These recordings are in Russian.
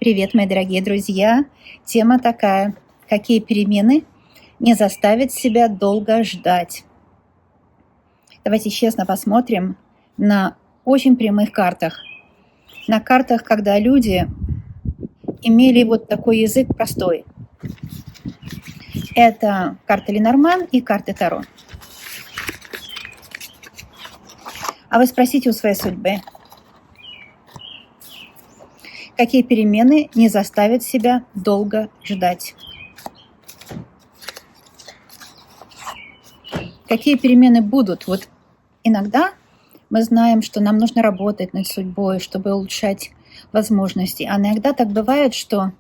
Привет, мои дорогие друзья! Тема такая: какие перемены не заставят себя долго ждать? Давайте честно посмотрим на очень прямых картах. На картах, когда люди имели вот такой язык простой. Это карта Ленорман и карты Таро. А вы спросите у своей судьбы, какие перемены не заставят себя долго ждать? Какие перемены будут? Вот иногда мы знаем, что нам нужно работать над судьбой, чтобы улучшать возможности. А иногда так бывает, что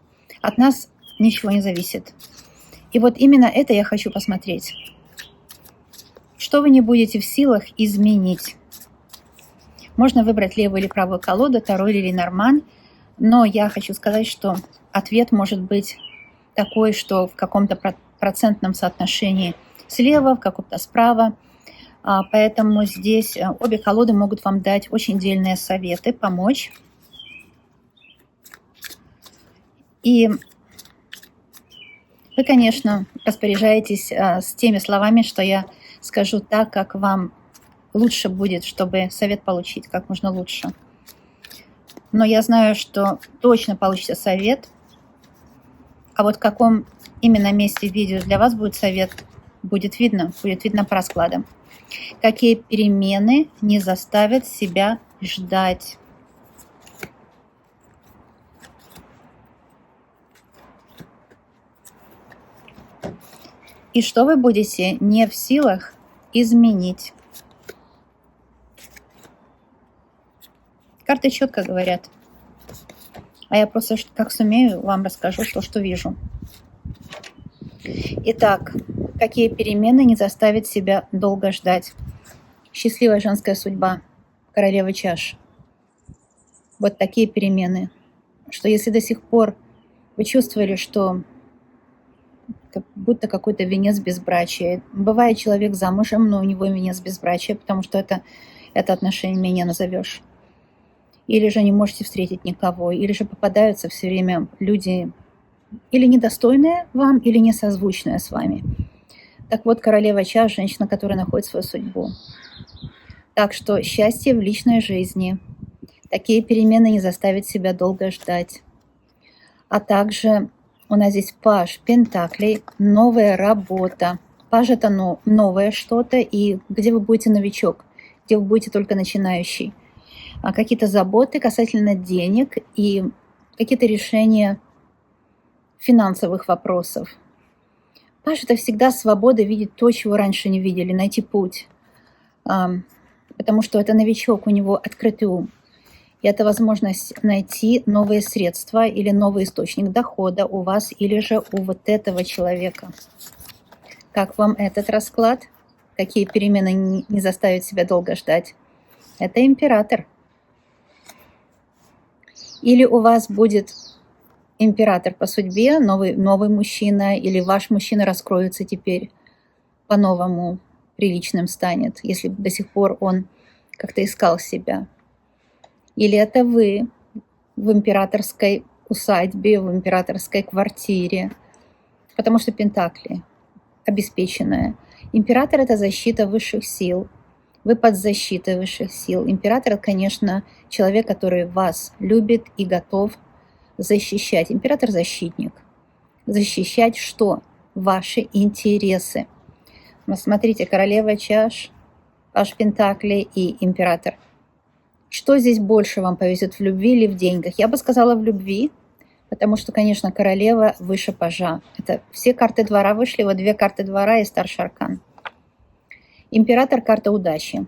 от нас ничего не зависит. И вот именно это я хочу посмотреть. Что вы не будете в силах изменить? Можно выбрать левую или правую колоду, Таро или Ленорман, но я хочу сказать, что ответ может быть такой, что в каком-то процентном соотношении слева, в каком-то справа. Поэтому здесь обе колоды могут вам дать очень дельные советы, помочь. И вы, конечно, распоряжаетесь с теми словами, что я скажу так, как вам лучше будет, чтобы совет получить как можно лучше. Но я знаю, что точно получится совет. А вот в каком именно месте видео для вас будет совет, будет видно по раскладам. Какие перемены не заставят себя ждать? И что вы будете не в силах изменить? Карты четко говорят. А я просто как сумею вам расскажу то, что вижу. Итак, какие перемены не заставят себя долго ждать? Счастливая женская судьба, королева чаш. Вот такие перемены. Что если до сих пор вы чувствовали, что как будто какой-то венец безбрачия. Бывает человек замужем, но у него венец безбрачия, потому что это отношение не назовешь. Или же не можете встретить никого, или же попадаются все время люди или недостойные вам, или несозвучные с вами. Так вот, королева чаш – женщина, которая находит свою судьбу. Так что счастье в личной жизни. Такие перемены не заставят себя долго ждать. А также у нас здесь паж пентаклей, новая работа. Паж – это новое что-то, и где вы будете новичок, где вы будете только начинающий. Какие-то заботы касательно денег и какие-то решения финансовых вопросов. Паж – это всегда свобода видеть то, чего раньше не видели, найти путь. Потому что это новичок, у него открытый ум. И это возможность найти новые средства или новый источник дохода у вас или же у вот этого человека. Как вам этот расклад? Какие перемены не заставят себя долго ждать? Это император. Или у вас будет император по судьбе, новый мужчина, или ваш мужчина раскроется теперь по-новому, приличным станет, если до сих пор он как-то искал себя. Или это вы в императорской усадьбе, в императорской квартире, потому что пентакли обеспеченная. Император – это защита высших сил. Вы под защитой высших сил. Император – это, конечно, человек, который вас любит и готов защищать. Император – защитник. Защищать что? Ваши интересы. Но смотрите, королева чаш, паж пентаклей и император. Что здесь больше вам повезет, в любви или в деньгах? Я бы сказала в любви, потому что, конечно, королева выше пажа. Это все карты двора вышли, вот 2 карты двора и старший аркан. Император – карта удачи.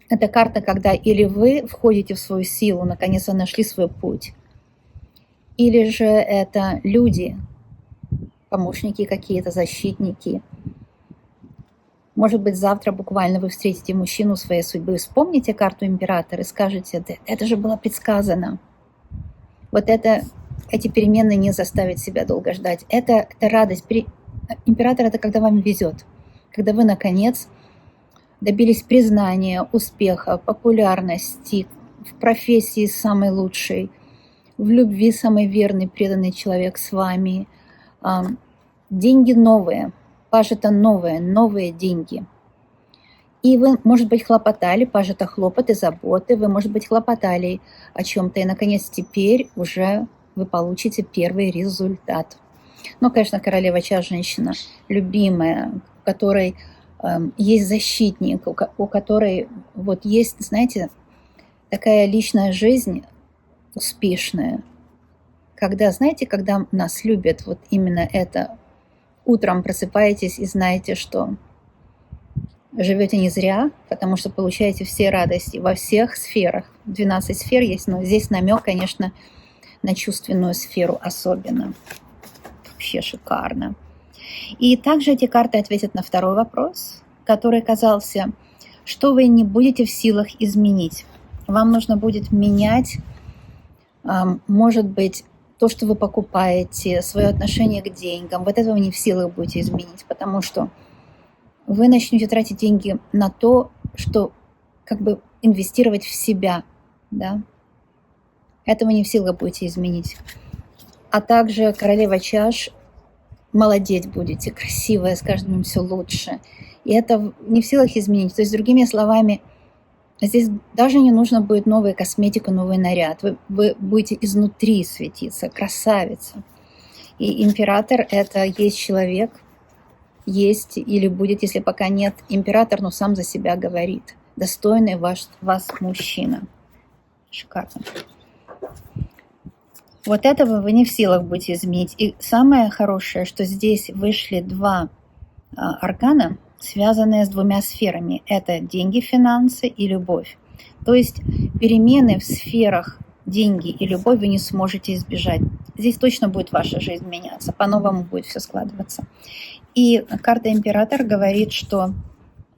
Это карта, когда или вы входите в свою силу, наконец-то нашли свой путь, или же это люди, помощники какие-то, защитники. Может быть, завтра буквально вы встретите мужчину своей судьбы, вспомните карту императора и скажете: это же было предсказано. Вот эти перемены не заставят себя долго ждать. Это радость. Император – это когда вам везет, когда вы, наконец, добились признания, успеха, популярности, в профессии самой лучшей, В любви самый верный, преданный человек с вами. Деньги новые. Паж это новые деньги. И вы, может быть, хлопотали, паж это хлопот и заботы, вы, может быть, хлопотали о чем-то, и, наконец, теперь уже вы получите первый результат. Ну, конечно, королева чаш женщина любимая, у которой есть защитник, у которой вот есть, знаете, такая личная жизнь успешная. Когда, знаете, когда нас любят, вот именно это, утром просыпаетесь и знаете, что живете не зря, потому что получаете все радости во всех сферах. 12 сфер есть, но здесь намек, конечно, на чувственную сферу особенно. Вообще шикарно. И также эти карты ответят на второй вопрос, который казался, что вы не будете в силах изменить. Вам нужно будет менять, может быть, то, что вы покупаете, свое отношение к деньгам. Вот этого вы не в силах будете изменить, потому что вы начнете тратить деньги на то, что как бы инвестировать в себя, да. Этого не в силах будете изменить. А также королева чаш, молодеть будете, красивая, с каждым днем все лучше. И это не в силах изменить. То есть, другими словами, здесь даже не нужно будет новая косметика, новый наряд. Вы будете изнутри светиться, красавица. И император – это есть человек, есть или будет, если пока нет император, но сам за себя говорит. Достойный вас мужчина. Шикарно. Вот этого вы не в силах будете изменить. И самое хорошее, что здесь вышли два аркана, связанные с двумя сферами. Это деньги, финансы и любовь. То есть перемены в сферах деньги и любовь вы не сможете избежать. Здесь точно будет ваша жизнь меняться, по-новому будет все складываться. И карта император говорит, что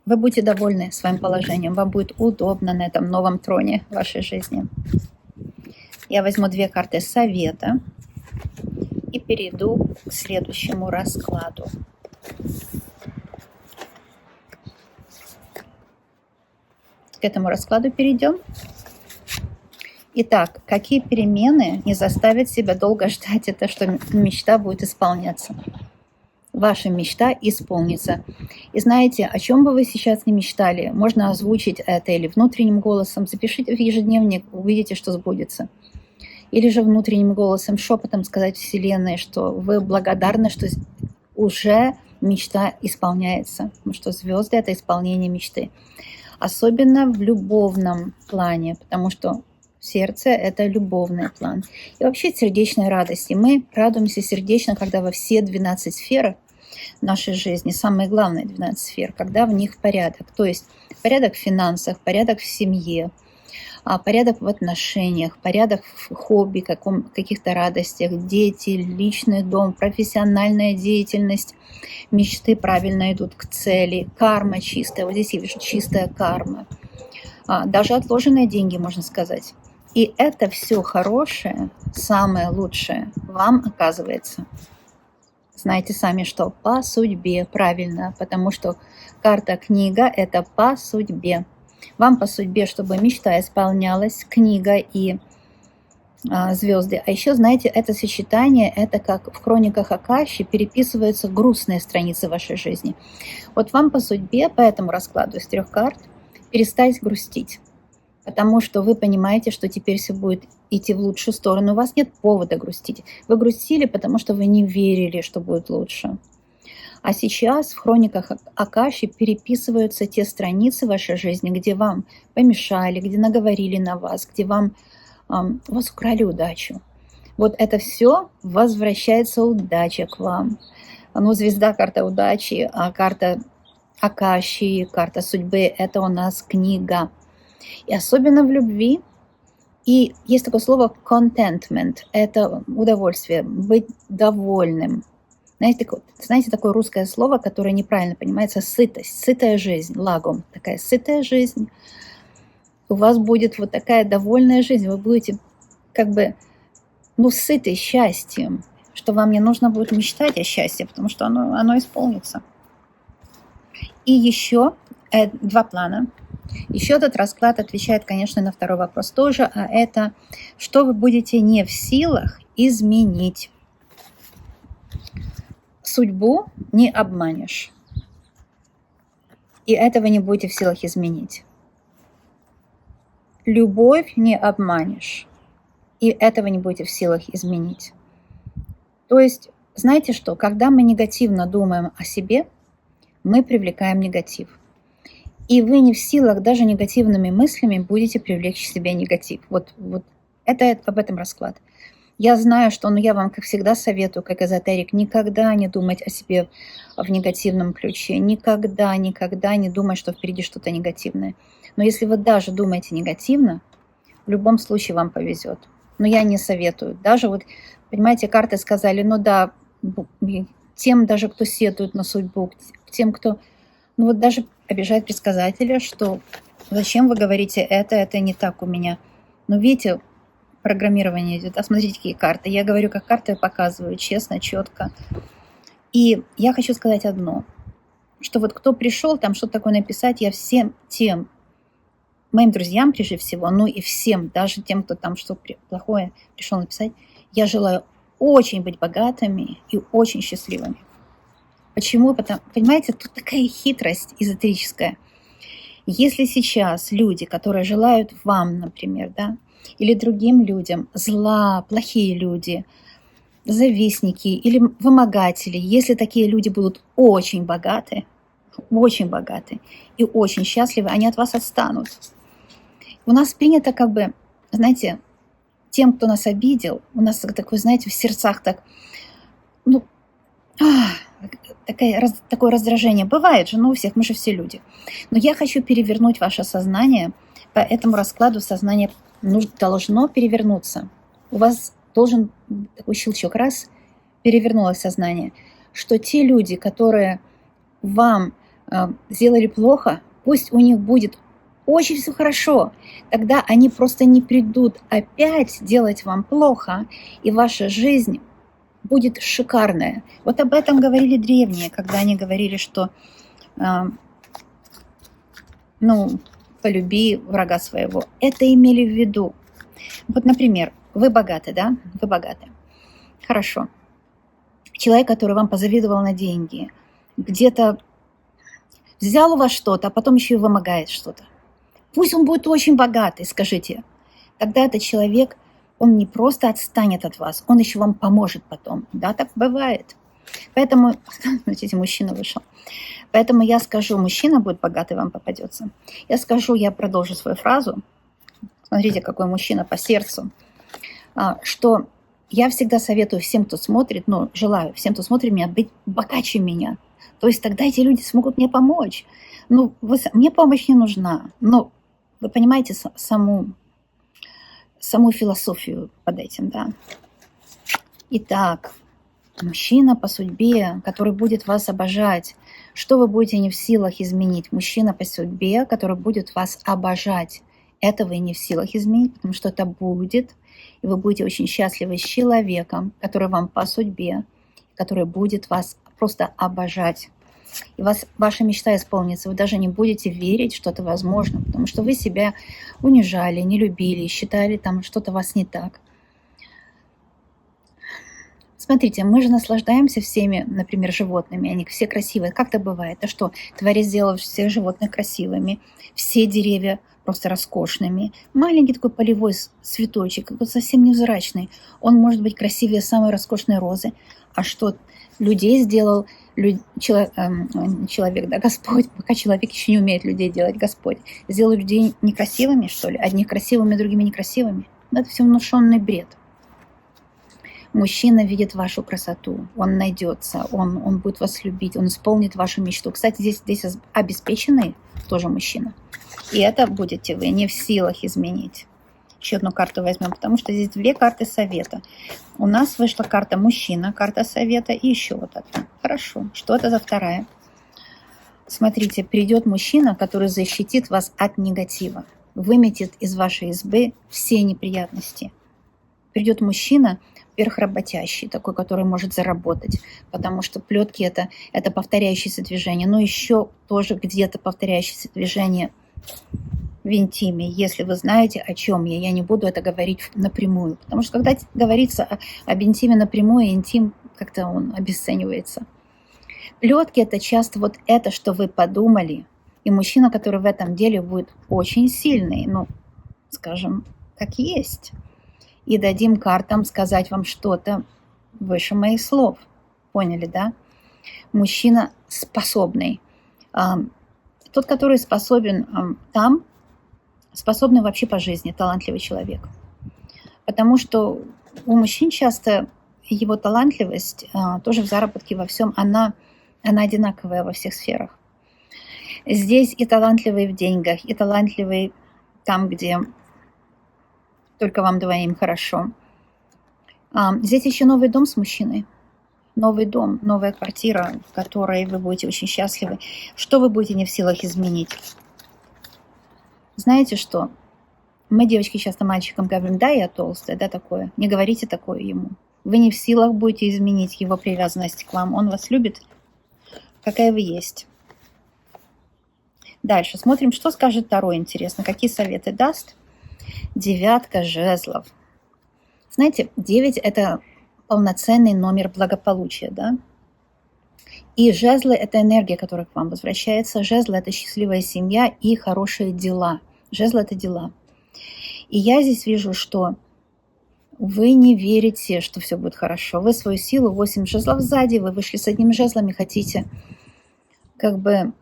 вы будете довольны своим положением, вам будет удобно на этом новом троне вашей жизни. Я возьму две карты совета и перейду к следующему раскладу. К этому раскладу перейдем. Итак, какие перемены не заставят себя долго ждать, это что мечта будет исполняться. Ваша мечта исполнится. И знаете, о чем бы вы сейчас не мечтали, можно озвучить это или внутренним голосом, запишите в ежедневник, увидите, что сбудется. Или же внутренним голосом, шепотом сказать Вселенной, что вы благодарны, что уже мечта исполняется, потому что звезды – это исполнение мечты. Особенно в любовном плане, потому что сердце – это любовный план. И вообще сердечной радости. Мы радуемся сердечно, когда во все 12 сфер нашей жизни, самые главные 12 сфер, когда в них порядок. То есть порядок в финансах, порядок в семье, порядок в отношениях, порядок в хобби, каких-то радостях, дети, личный дом, профессиональная деятельность, мечты правильно идут к цели, карма чистая. Вот здесь я вижу чистая карма. Даже отложенные деньги, можно сказать. И это все хорошее, самое лучшее вам оказывается. Знаете сами, что по судьбе, правильно, потому что карта книга – это по судьбе. Вам по судьбе, чтобы мечта исполнялась, книга и звезды. А еще, знаете, это сочетание, это как в хрониках Акаши переписываются грустные страницы вашей жизни. Вот вам по судьбе, по этому раскладу из 3 карт, перестать грустить. Потому что вы понимаете, что теперь все будет идти в лучшую сторону. У вас нет повода грустить. Вы грустили, потому что вы не верили, что будет лучше. А сейчас в хрониках Акаши переписываются те страницы вашей жизни, где вам помешали, где наговорили на вас, где у вас украли удачу. Вот это все возвращается удача к вам. Ну, звезда – карта удачи, а карта Акаши, карта судьбы – это у нас книга. И особенно в любви. И есть такое слово contentment – это удовольствие, быть довольным. Знаете, такое русское слово, которое неправильно понимается – сытость, сытая жизнь, лагом, такая сытая жизнь. У вас будет вот такая довольная жизнь, вы будете как бы, сыты счастьем, что вам не нужно будет мечтать о счастье, потому что оно исполнится. И еще 2 плана. Еще этот расклад отвечает, конечно, на второй вопрос тоже, а это, что вы будете не в силах изменить. Судьбу не обманешь. И этого не будете в силах изменить. Любовь не обманешь. И этого не будете в силах изменить. То есть, знаете что, когда мы негативно думаем о себе, мы привлекаем негатив. И вы не в силах даже негативными мыслями будете привлечь к себе негатив. Вот это об этом расклад. Я знаю, что я вам, как всегда, советую, как эзотерик, никогда не думать о себе в негативном ключе. Никогда не думать, что впереди что-то негативное. Но если вы даже думаете негативно, в любом случае вам повезет. Но я не советую. Даже понимаете, карты сказали, да, тем даже, кто сетует на судьбу, тем, кто, даже обижает предсказателя, что зачем вы говорите это не так у меня. Но видите, программирование идет. А смотрите, какие карты. Я говорю, как карты показываю, честно, четко. И я хочу сказать одно, что кто пришел там что-то такое написать, я всем тем, моим друзьям прежде всего, и всем, даже тем, кто там что плохое пришел написать, я желаю очень быть богатыми и очень счастливыми. Почему? Понимаете, тут такая хитрость эзотерическая. Если сейчас люди, которые желают вам, например, или другим людям зла, плохие люди, завистники или вымогатели, если такие люди будут очень богаты и очень счастливы, они от вас отстанут. У нас принято знаете, тем, кто нас обидел, у нас такое, знаете, в сердцах такое раздражение. Бывает же, у всех, мы же все люди. Но я хочу перевернуть ваше сознание. По этому раскладу сознание должно перевернуться. У вас должен такой щелчок, раз, перевернулось сознание, что те люди, которые вам сделали плохо, пусть у них будет очень все хорошо. Тогда они просто не придут опять делать вам плохо, и ваша жизнь будет шикарная. Об этом говорили древние, когда они говорили, что полюби врага своего. Это имели в виду. Например, вы богаты, да? Вы богаты. Хорошо. Человек, который вам позавидовал на деньги, где-то взял у вас что-то, а потом еще и вымогает что-то. Пусть он будет очень богатый, скажите. Тогда этот человек, он не просто отстанет от вас, он еще вам поможет потом. Да, так бывает. Поэтому, смотрите, мужчина вышел. Поэтому я скажу, мужчина будет богатый, вам попадется. Я продолжу свою фразу. Смотрите, какой мужчина по сердцу. Что я всегда советую всем, кто смотрит, желаю всем, кто смотрит меня, быть богаче меня. То есть тогда эти люди смогут мне помочь. Мне помощь не нужна. Но вы понимаете саму философию под этим, да? Итак, мужчина по судьбе, который будет вас обожать. Что вы будете не в силах изменить? Мужчина по судьбе, который будет вас обожать. Это вы не в силах изменить, потому что это будет. И вы будете очень счастливы с человеком, который вам по судьбе, который будет вас просто обожать. И ваша мечта исполнится. Вы даже не будете верить, что это возможно, потому что вы себя унижали, не любили, считали там что-то у вас не так. Смотрите, мы же наслаждаемся всеми, например, животными, они все красивые. Как-то бывает. А что, Творец сделал всех животных красивыми, все деревья просто роскошными. Маленький такой полевой цветочек, совсем невзрачный. Он может быть красивее самой роскошной розы. А что, людей сделал человек, да, Господь, пока человек еще не умеет людей делать, Господь, сделал людей некрасивыми, что ли? Одних красивыми, другими некрасивыми? Это все внушенный бред. Мужчина видит вашу красоту, он найдется, он будет вас любить, он исполнит вашу мечту. Кстати, здесь обеспеченный тоже мужчина. И это будете вы не в силах изменить. Еще одну карту возьмем, потому что здесь две карты совета. У нас вышла карта мужчина, карта совета и еще одна. Хорошо, что это за вторая? Смотрите, придет мужчина, который защитит вас от негатива, выметит из вашей избы все неприятности. Придет мужчина, во-первых, работящий, такой, который может заработать, потому что плетки это повторяющееся движение, но еще тоже где-то повторяющееся движение в интиме, если вы знаете, о чем я. Я не буду это говорить напрямую, потому что когда говорится об интиме напрямую, интим как-то он обесценивается. Плетки – это часто вот это, что вы подумали, и мужчина, который в этом деле будет очень сильный, ну, скажем, как есть. И дадим картам сказать вам что-то выше моих слов. Поняли, да? Мужчина способный. Тот, который способен там, способный вообще по жизни, талантливый человек. Потому что у мужчин часто его талантливость, тоже в заработке, во всем, она одинаковая во всех сферах. Здесь и талантливый в деньгах, и талантливый там, где только вам двоим хорошо. Здесь еще новый дом с мужчиной. Новый дом, новая квартира, в которой вы будете очень счастливы. Что вы будете не в силах изменить? Знаете что? Мы, девочки, часто мальчикам говорим: да, я толстая, да, такое. Не говорите такое ему. Вы не в силах будете изменить его привязанность к вам. Он вас любит, какая вы есть. Дальше смотрим, что скажет Таро, интересно, какие советы даст. 9 жезлов. Знаете, 9 – это полноценный номер благополучия, да? И жезлы – это энергия, которая к вам возвращается. Жезлы – это счастливая семья и хорошие дела. Жезлы – это дела. И я здесь вижу, что вы не верите, что все будет хорошо. Вы свою силу, 8 жезлов сзади, вы вышли с одним жезлом и хотите как бы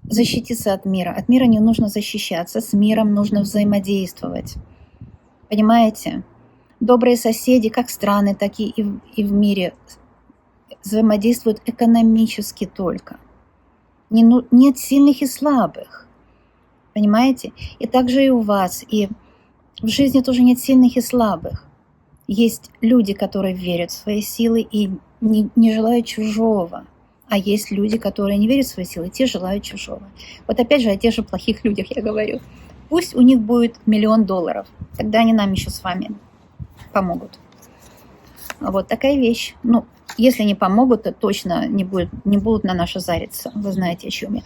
защититься от мира. От мира не нужно защищаться, с миром нужно взаимодействовать. Понимаете? Добрые соседи, как страны, так и в мире, взаимодействуют экономически только. Нет сильных и слабых. Понимаете? И также и у вас. И в жизни тоже нет сильных и слабых. Есть люди, которые верят в свои силы и не желают чужого. А есть люди, которые не верят в свои силы, те желают чужого. Вот опять же о тех же плохих людях я говорю. Пусть у них будет $1 000 000, тогда они нам еще с вами помогут. Вот такая вещь. Ну, если не помогут, то точно не будут на наше зариться. Вы знаете, о чем я.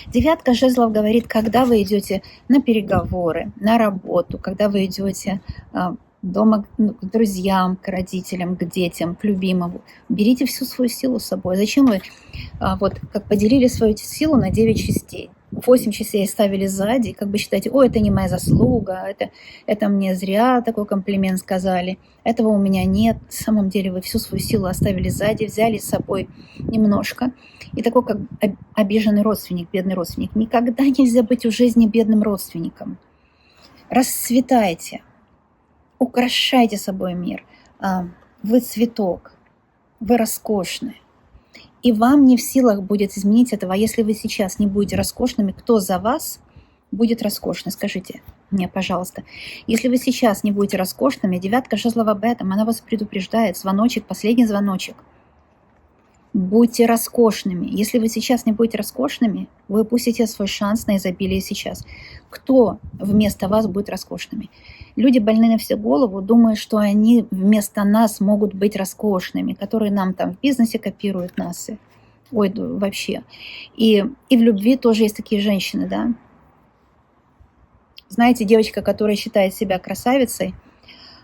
9 жезлов говорит, когда вы идете на переговоры, на работу, когда вы идете дома к друзьям, к родителям, к детям, к любимому. Берите всю свою силу с собой. Зачем вы вот как поделили свою силу на 9 частей? 8 частей ставили сзади, как бы считаете: о, это не моя заслуга, это мне зря такой комплимент сказали, этого у меня нет. На самом деле вы всю свою силу оставили сзади, взяли с собой немножко. И такой, как обиженный родственник, бедный родственник. Никогда нельзя быть в жизни бедным родственником. Расцветайте, украшайте собой мир. Вы цветок, вы роскошны. И вам не в силах будет изменить этого. А если вы сейчас не будете роскошными, кто за вас будет роскошным? Скажите мне, пожалуйста. Если вы сейчас не будете роскошными, 9 жезлов об этом, она вас предупреждает. Звоночек, последний звоночек. Будьте роскошными. Если вы сейчас не будете роскошными, вы упустите свой шанс на изобилие сейчас. Кто вместо вас будет роскошными? Люди больны на всю голову, думают, что они вместо нас могут быть роскошными, которые нам там в бизнесе копируют нас. Ой, вообще. И в любви тоже есть такие женщины, да? Знаете, девочка, которая считает себя красавицей,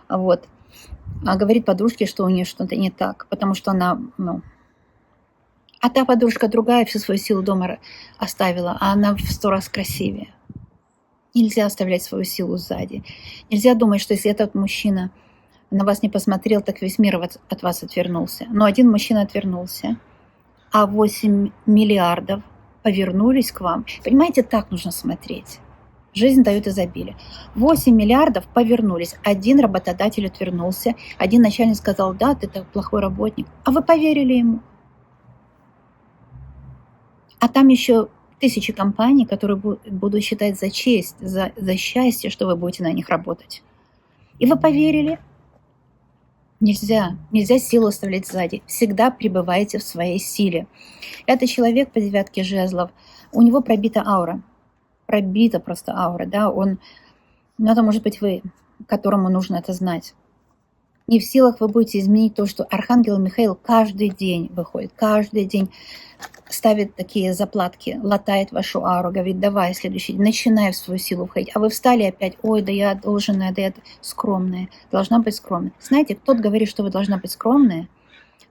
вот, говорит подружке, что у нее что-то не так, потому что она, а та подружка другая всю свою силу дома оставила, а она в 100 раз красивее. Нельзя оставлять свою силу сзади. Нельзя думать, что если этот мужчина на вас не посмотрел, так весь мир от вас отвернулся. Но один мужчина отвернулся, а 8 миллиардов повернулись к вам. Понимаете, так нужно смотреть. Жизнь дает изобилие. 8 миллиардов повернулись. Один работодатель отвернулся. Один начальник сказал: да, ты плохой работник. А вы поверили ему. А там еще 1000 компаний, которые будут считать за честь, за счастье, что вы будете на них работать. И вы поверили. Нельзя силу оставлять сзади. Всегда пребывайте в своей силе. Это человек по 9 жезлов. У него пробита аура. Пробита просто аура, да. Это может быть вы, которому нужно это знать. Не в силах вы будете изменить то, что архангел Михаил каждый день выходит, каждый день ставит такие заплатки, латает вашу ауру, говорит, давай, следующий, начинай в свою силу входить. А вы встали опять, ой, да я должная, да я скромная, должна быть скромной. Знаете, тот говорит, что вы должна быть скромная,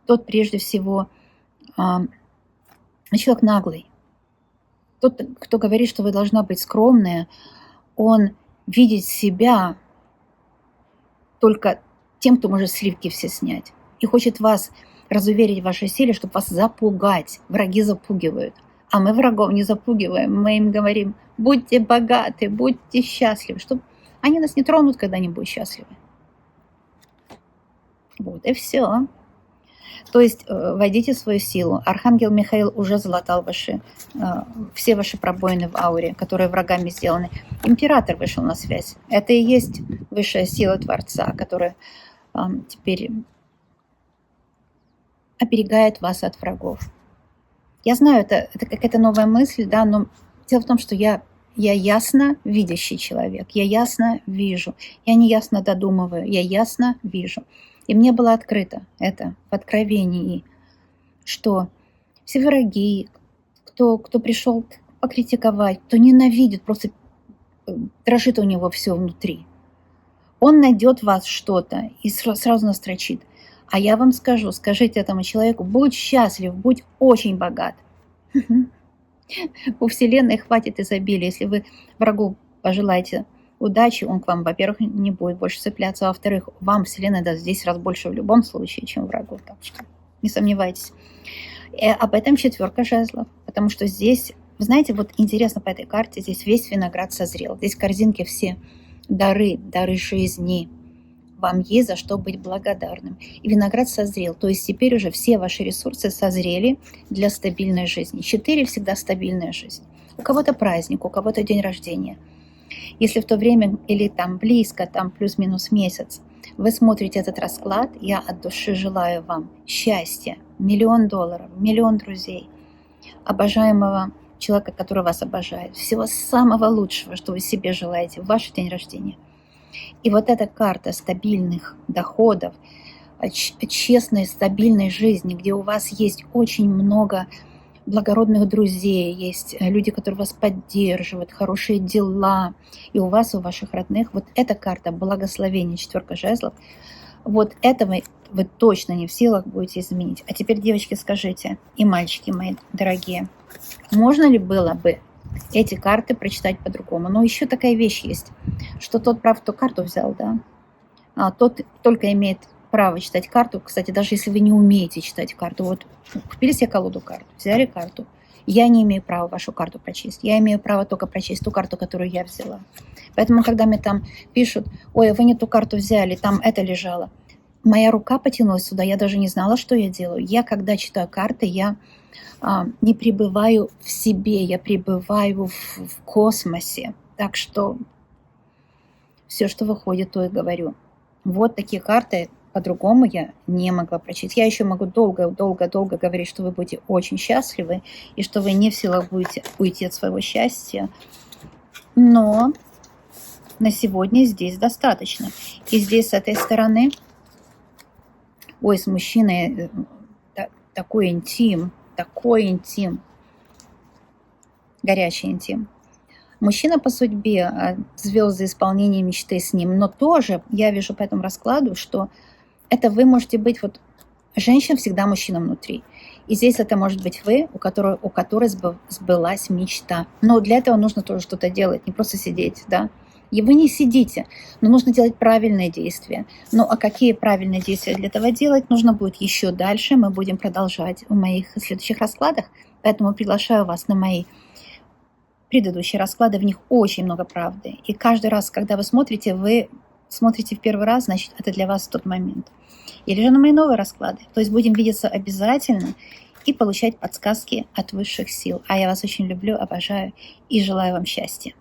тот прежде всего человек наглый. Тот, кто говорит, что вы должна быть скромная, он видит себя только тем, кто может сливки все снять. И хочет вас разуверить в вашей силе, чтобы вас запугать. Враги запугивают. А мы врагов не запугиваем. Мы им говорим, будьте богаты, будьте счастливы. Чтобы они нас не тронут, когда они будут счастливы. Вот и все. То есть войдите в свою силу. Архангел Михаил уже залатал все ваши пробоины в ауре, которые врагами сделаны. Император вышел на связь. Это и есть высшая сила Творца, которая теперь оберегает вас от врагов. Я знаю, это какая-то новая мысль, да, но дело в том, что я ясно видящий человек, я ясно вижу, я не ясно додумываю, я ясно вижу. И мне было открыто это в откровении, что все враги, кто пришел покритиковать, кто ненавидит, просто дрожит у него все внутри. Он найдет в вас что-то и сразу настрочит. А я вам скажу, скажите этому человеку, будь счастлив, будь очень богат. У Вселенной хватит изобилия. Если вы врагу пожелаете удачи, он к вам, во-первых, не будет больше цепляться, а во-вторых, вам Вселенная даст в 10 раз больше в любом случае, чем врагу. Так что не сомневайтесь. И об этом 4 жезлов. Потому что здесь, вы знаете, вот интересно по этой карте, здесь весь виноград созрел. Здесь корзинки все дары жизни. Вам есть за что быть благодарным. И виноград созрел. То есть теперь уже все ваши ресурсы созрели для стабильной жизни. 4 всегда стабильная жизнь. У кого-то праздник, у кого-то день рождения. Если в то время или там близко, там плюс-минус месяц, вы смотрите этот расклад, я от души желаю вам счастья, $1 миллион, миллион друзей, обожаемого человека, который вас обожает, всего самого лучшего, что вы себе желаете в ваш день рождения. И вот эта карта стабильных доходов, честной, стабильной жизни, где у вас есть очень много благородных друзей, есть люди, которые вас поддерживают, хорошие дела, и у вас, у ваших родных, вот эта карта благословения, 4 жезлов, вот этого вы точно не в силах будете изменить. А теперь, девочки, скажите, и мальчики мои дорогие, можно ли было бы эти карты прочитать по-другому? Но еще такая вещь есть, что тот прав, кто карту взял, да, тот только имеет право читать карту. Кстати, даже если вы не умеете читать карту, вот купили себе колоду карт, взяли карту, я не имею права вашу карту прочесть. Я имею право только прочесть ту карту, которую я взяла. Поэтому, когда мне там пишут, ой, вы не ту карту взяли, там это лежало, моя рука потянулась сюда, я даже не знала, что я делаю. Я, когда читаю карты, я не пребываю в себе, я пребываю в космосе. Так что все, что выходит, то и говорю. Вот такие карты, по-другому я не могла прочесть. Я еще могу долго говорить, что вы будете очень счастливы, и что вы не в силах будете уйти от своего счастья. Но на сегодня здесь достаточно. И здесь с этой стороны, ой, с мужчиной такой интим, горячий интим. Мужчина по судьбе, звезды исполнения мечты с ним, но тоже я вижу по этому раскладу, что это вы можете быть, вот женщина всегда мужчина внутри. И здесь это может быть вы, у которой сбылась мечта. Но для этого нужно тоже что-то делать, не просто сидеть, да. И вы не сидите, но нужно делать правильные действия. Ну а какие правильные действия для этого делать, нужно будет еще дальше. Мы будем продолжать в моих следующих раскладах. Поэтому приглашаю вас на мои предыдущие расклады, в них очень много правды. И каждый раз, когда вы смотрите в первый раз, значит, это для вас тот момент. Или же на мои новые расклады. То есть будем видеться обязательно и получать подсказки от высших сил. А я вас очень люблю, обожаю и желаю вам счастья.